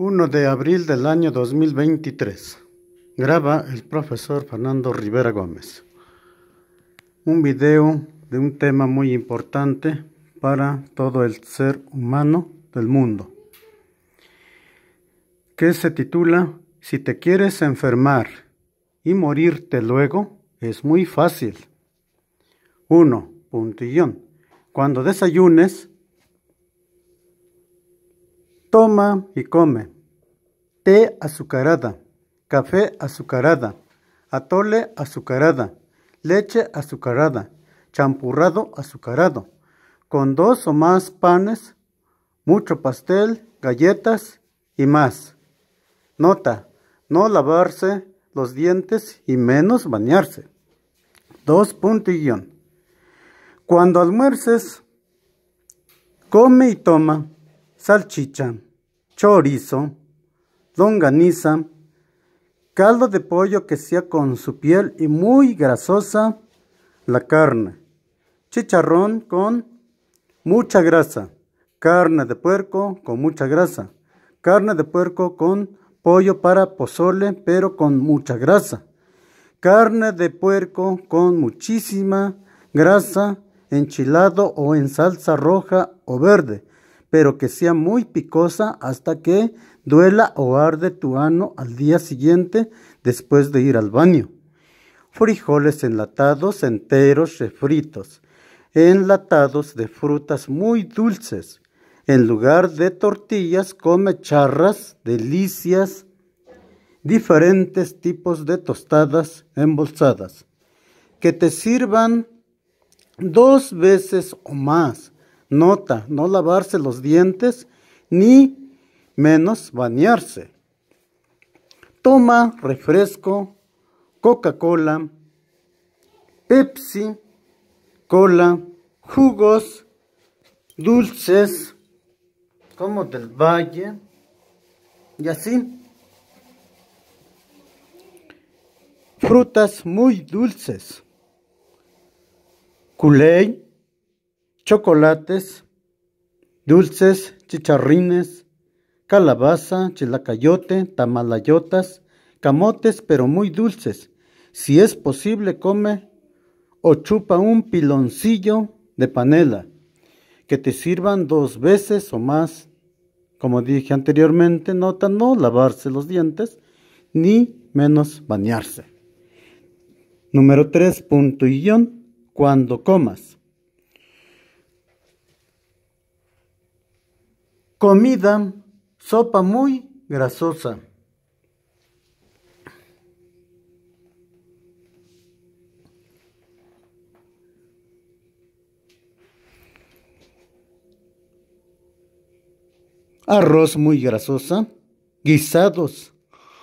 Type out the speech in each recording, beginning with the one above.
1 de abril del año 2023. Graba el profesor Fernando Rivera Gómez. Un video de un tema muy importante para todo el ser humano del mundo, que se titula Si te quieres enfermar y morirte luego, es muy fácil. 1. Puntillón. Cuando desayunes, toma y come té azucarada, café azucarada, atole azucarada, leche azucarada, champurrado azucarado, con 2 o más panes, mucho pastel, galletas y más. Nota: no lavarse los dientes y menos bañarse. 2. Puntillón. Cuando almuerces, come y toma salchicha, chorizo, longaniza, caldo de pollo que sea con su piel y muy grasosa la carne, chicharrón con mucha grasa, carne de puerco con mucha grasa, carne de puerco con pollo para pozole pero con mucha grasa, carne de puerco con muchísima grasa, enchilado o en salsa roja o verde, pero que sea muy picosa hasta que duela o arde tu ano al día siguiente después de ir al baño. Frijoles enlatados enteros refritos, enlatados de frutas muy dulces. En lugar de tortillas, come charras, delicias, diferentes tipos de tostadas embolsadas, que te sirvan 2 veces o más. Nota: no lavarse los dientes ni menos bañarse. Toma refresco, Coca-Cola, Pepsi, cola, jugos, dulces como del Valle y así. Frutas muy dulces, Kool-Aid, chocolates, dulces, chicharrines, calabaza, chilacayote, tamalayotas, camotes pero muy dulces. Si es posible, come o chupa un piloncillo de panela, que te sirvan 2 veces o más. Como dije anteriormente, nota: no lavarse los dientes ni menos bañarse. Número 3. Puntillón. Cuando comas comida, sopa muy grasosa, arroz muy grasosa, guisados,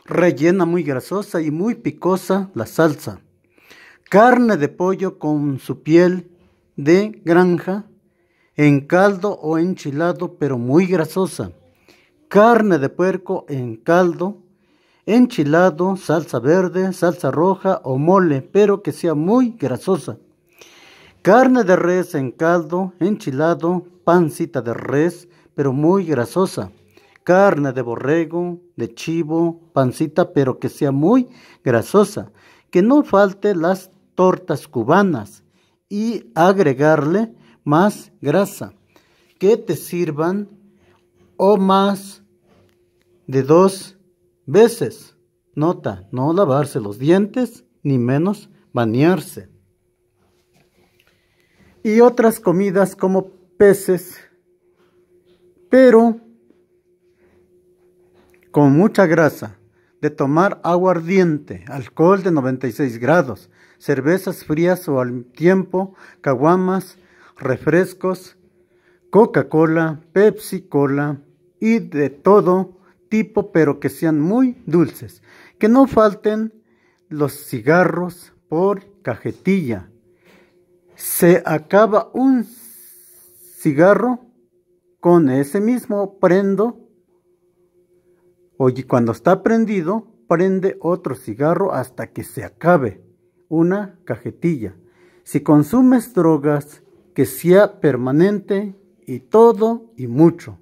rellena muy grasosa y muy picosa la salsa, carne de pollo con su piel de granja, en caldo o enchilado pero muy grasosa, carne de puerco en caldo, enchilado, salsa verde, salsa roja o mole pero que sea muy grasosa, carne de res en caldo, enchilado, pancita de res pero muy grasosa, carne de borrego, de chivo, pancita pero que sea muy grasosa, que no falte las tortas cubanas y agregarle más grasa, que te sirvan o más de 2 veces. Nota: no lavarse los dientes ni menos bañarse. Y otras comidas como peces, pero con mucha grasa, de tomar aguardiente, alcohol de 96 grados, cervezas frías o al tiempo, caguamas, refrescos, Coca-Cola, Pepsi Cola y de todo tipo, pero que sean muy dulces. Que no falten los cigarros por cajetilla. Se acaba un cigarro, con ese mismo prendo, o cuando está prendido, prende otro cigarro hasta que se acabe una cajetilla. Si consumes drogas, que sea permanente y todo y mucho.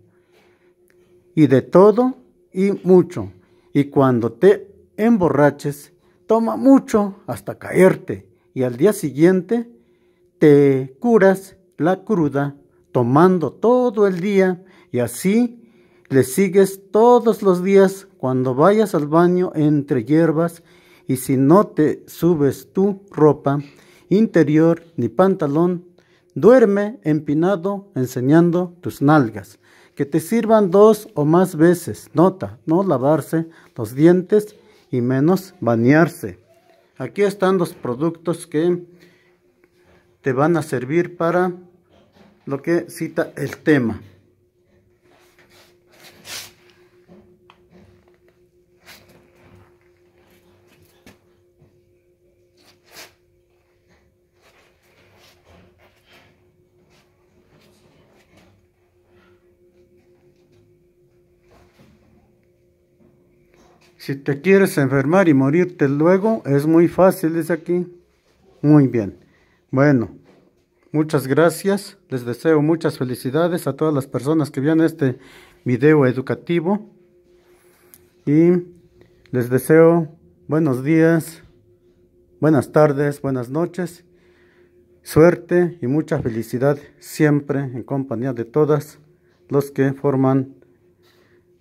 Y de todo y mucho. Y cuando te emborraches, toma mucho hasta caerte. Y al día siguiente te curas la cruda tomando todo el día. Y así le sigues todos los días cuando vayas al baño entre hierbas. Y si no te subes tu ropa interior ni pantalón, duerme empinado enseñando tus nalgas. Que te sirvan 2 o más veces. Nota, no lavarse los dientes y menos bañarse. Aquí están los productos que te van a servir para lo que cita el tema. Si te quieres enfermar y morirte luego, es muy fácil, dice aquí. Muy bien. Bueno, muchas gracias. Les deseo muchas felicidades a todas las personas que vean este video educativo. Y les deseo buenos días, buenas tardes, buenas noches. Suerte y mucha felicidad siempre en compañía de todas los que forman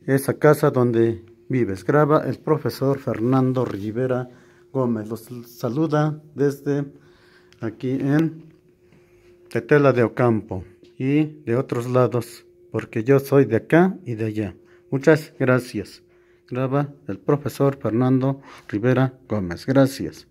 esa casa donde vives. Graba el profesor Fernando Rivera Gómez. Los saluda desde aquí en Tetela de Ocampo y de otros lados, porque yo soy de acá y de allá. Muchas gracias. Graba el profesor Fernando Rivera Gómez. Gracias.